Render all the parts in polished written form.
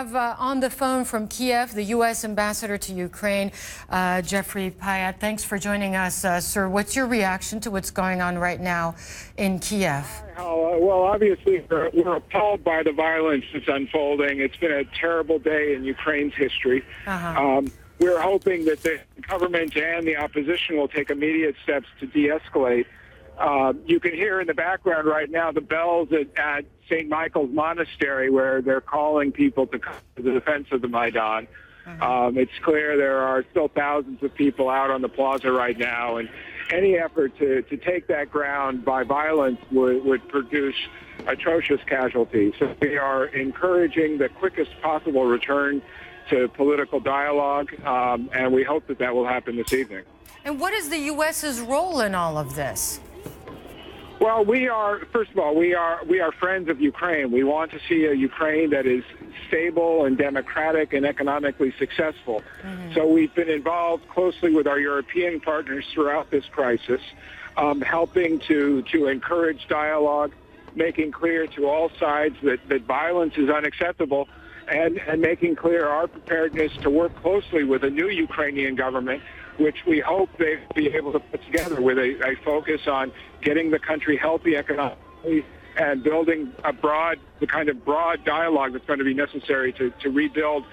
have on the phone from Kiev the U.S. ambassador to Ukraine, Jeffrey Pyatt. Thanks for joining us, sir. What's your reaction to what's going on right now in Kiev? Well, obviously, we're appalled by the violence that's unfolding. It's been a terrible day in Ukraine's history. We're hoping that the government and the opposition will take immediate steps to de-escalate. You can hear in the background right now the bells at St. Michael's Monastery, where they're calling people to come to the defense of the Maidan. It's clear there are still thousands of people out on the plaza right now, and any effort to take that ground by violence would produce atrocious casualties. So we are encouraging the quickest possible return to political dialogue, and we hope that that will happen this evening. And what is the U.S.'s role in all of this? Well, first of all, we are friends of Ukraine. We want to see a Ukraine that is stable and democratic and economically successful. So we've been involved closely with our European partners throughout this crisis, helping to encourage dialogue, making clear to all sides that violence is unacceptable, and making clear our preparedness to work closely with a new Ukrainian government, which we hope they'll be able to put together with a focus on getting the country healthy economically and building the kind of broad dialogue that's going to be necessary to rebuild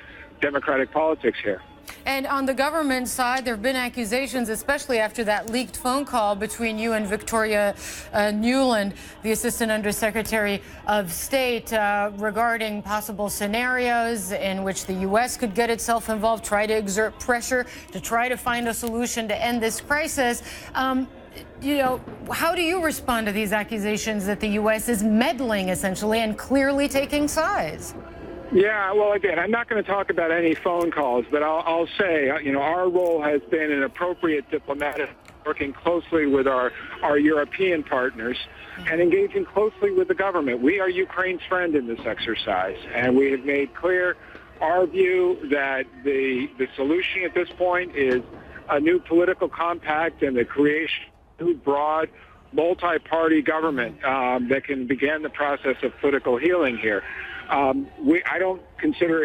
democratic politics here. And on the government side, there have been accusations, especially after that leaked phone call between you and Victoria Nuland, the Assistant Undersecretary of State, regarding possible scenarios in which the U.S. could get itself involved, try to exert pressure to try to find a solution to end this crisis. How do you respond to these accusations that the U.S. is meddling, essentially, and clearly taking sides? Yeah, well, again, I'm not going to talk about any phone calls, but I'll say, our role has been an appropriate diplomatic, working closely with our European partners and engaging closely with the government. We are Ukraine's friend in this exercise, and we have made clear our view that the solution at this point is a new political compact and the creation of a new broad multi-party government that can begin the process of political healing here. I don't consider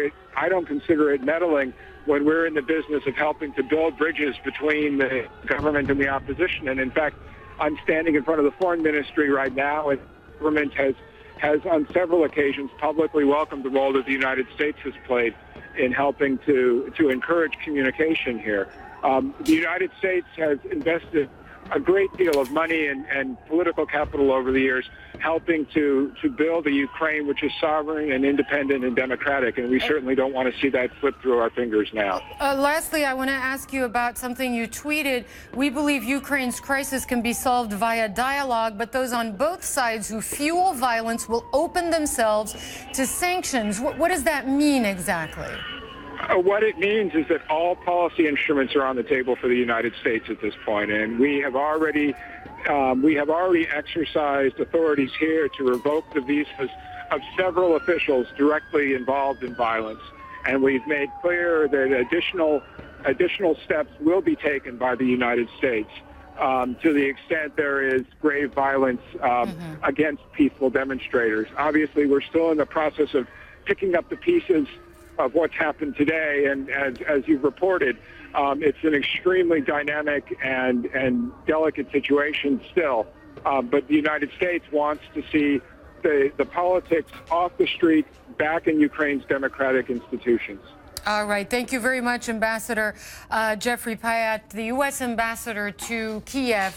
it meddling when we're in the business of helping to build bridges between the government and the opposition. And in fact, I'm standing in front of the foreign ministry right now, and the government has on several occasions publicly welcomed the role that the United States has played in helping to encourage communication here. The United States has invested a great deal of money and political capital over the years, helping to build a Ukraine which is sovereign and independent and democratic, and we certainly don't want to see that slip through our fingers now. Lastly, I want to ask you about something you tweeted. We believe Ukraine's crisis can be solved via dialogue, but those on both sides who fuel violence will open themselves to sanctions. What does that mean exactly? What it means is that all policy instruments are on the table for the United States at this point, and we have already exercised authorities here to revoke the visas of several officials directly involved in violence, and we've made clear that additional steps will be taken by the United States to the extent there is grave violence against peaceful demonstrators. Obviously, we're still in the process of picking up the pieces of what's happened today, and as you've reported, it's an extremely dynamic and delicate situation still. But the United States wants to see the politics off the street, back in Ukraine's democratic institutions. All right. Thank you very much, Ambassador Jeffrey Pyatt, the U.S. ambassador to Kiev.